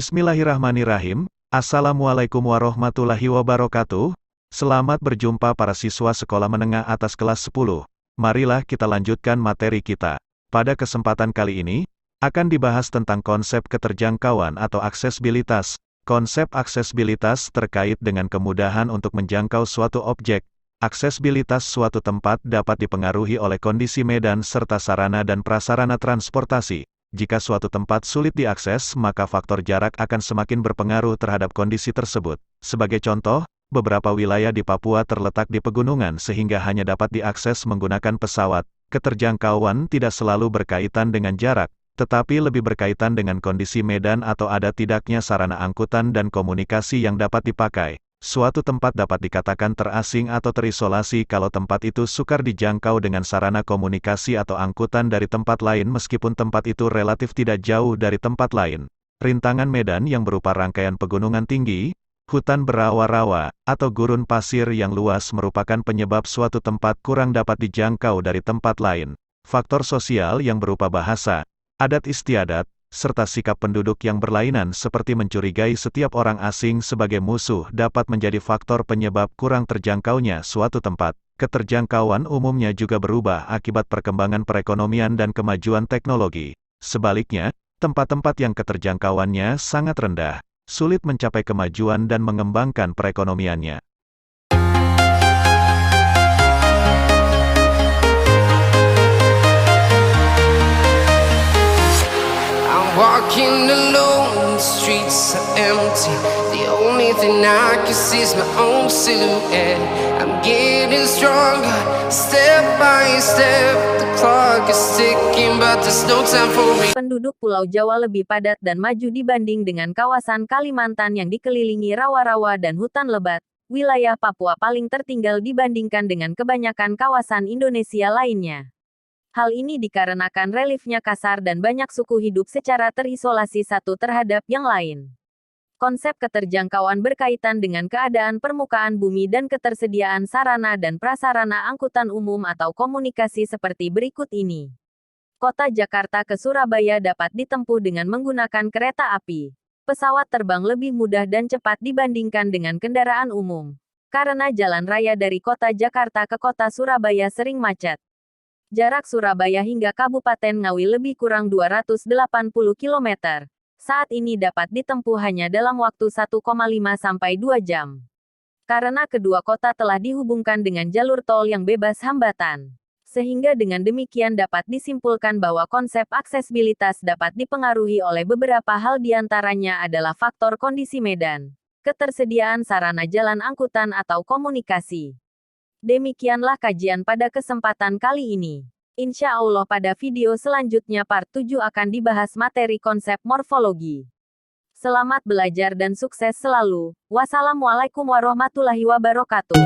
Bismillahirrahmanirrahim. Assalamualaikum warahmatullahi wabarakatuh. Selamat berjumpa para siswa sekolah menengah atas kelas 10. Marilah kita lanjutkan materi kita. Pada kesempatan kali ini, akan dibahas tentang konsep keterjangkauan atau aksesibilitas. Konsep aksesibilitas terkait dengan kemudahan untuk menjangkau suatu objek. Aksesibilitas suatu tempat dapat dipengaruhi oleh kondisi medan serta sarana dan prasarana transportasi. Jika suatu tempat sulit diakses, maka faktor jarak akan semakin berpengaruh terhadap kondisi tersebut. Sebagai contoh, beberapa wilayah di Papua terletak di pegunungan sehingga hanya dapat diakses menggunakan pesawat. Keterjangkauan tidak selalu berkaitan dengan jarak, tetapi lebih berkaitan dengan kondisi medan atau ada tidaknya sarana angkutan dan komunikasi yang dapat dipakai. Suatu tempat dapat dikatakan terasing atau terisolasi kalau tempat itu sukar dijangkau dengan sarana komunikasi atau angkutan dari tempat lain meskipun tempat itu relatif tidak jauh dari tempat lain. Rintangan medan yang berupa rangkaian pegunungan tinggi, hutan berawa-rawa, atau gurun pasir yang luas merupakan penyebab suatu tempat kurang dapat dijangkau dari tempat lain. Faktor sosial yang berupa bahasa, adat istiadat, serta sikap penduduk yang berlainan seperti mencurigai setiap orang asing sebagai musuh dapat menjadi faktor penyebab kurang terjangkaunya suatu tempat. Keterjangkauan umumnya juga berubah akibat perkembangan perekonomian dan kemajuan teknologi. Sebaliknya, tempat-tempat yang keterjangkauannya sangat rendah, sulit mencapai kemajuan dan mengembangkan perekonomiannya. Walking alone, the streets are empty. The only thing I can see is my own silhouette. I'm getting stronger, step by step. The clock is ticking, but there's no time for me. Penduduk Pulau Jawa lebih padat dan maju dibanding dengan kawasan Kalimantan yang dikelilingi rawa-rawa dan hutan lebat. Wilayah Papua paling tertinggal dibandingkan dengan kebanyakan kawasan Indonesia lainnya. Hal ini dikarenakan reliefnya kasar dan banyak suku hidup secara terisolasi satu terhadap yang lain. Konsep keterjangkauan berkaitan dengan keadaan permukaan bumi dan ketersediaan sarana dan prasarana angkutan umum atau komunikasi seperti berikut ini. Kota Jakarta ke Surabaya dapat ditempuh dengan menggunakan kereta api. Pesawat terbang lebih mudah dan cepat dibandingkan dengan kendaraan umum. Karena jalan raya dari kota Jakarta ke kota Surabaya sering macet. Jarak Surabaya hingga Kabupaten Ngawi lebih kurang 280 km. Saat ini dapat ditempuh hanya dalam waktu 1,5 sampai 2 jam. Karena kedua kota telah dihubungkan dengan jalur tol yang bebas hambatan. Sehingga dengan demikian dapat disimpulkan bahwa konsep aksesibilitas dapat dipengaruhi oleh beberapa hal diantaranya adalah faktor kondisi medan, ketersediaan sarana jalan angkutan atau komunikasi. Demikianlah kajian pada kesempatan kali ini. Insya Allah pada video selanjutnya part 7 akan dibahas materi konsep morfologi. Selamat belajar dan sukses selalu. Wassalamualaikum warahmatullahi wabarakatuh.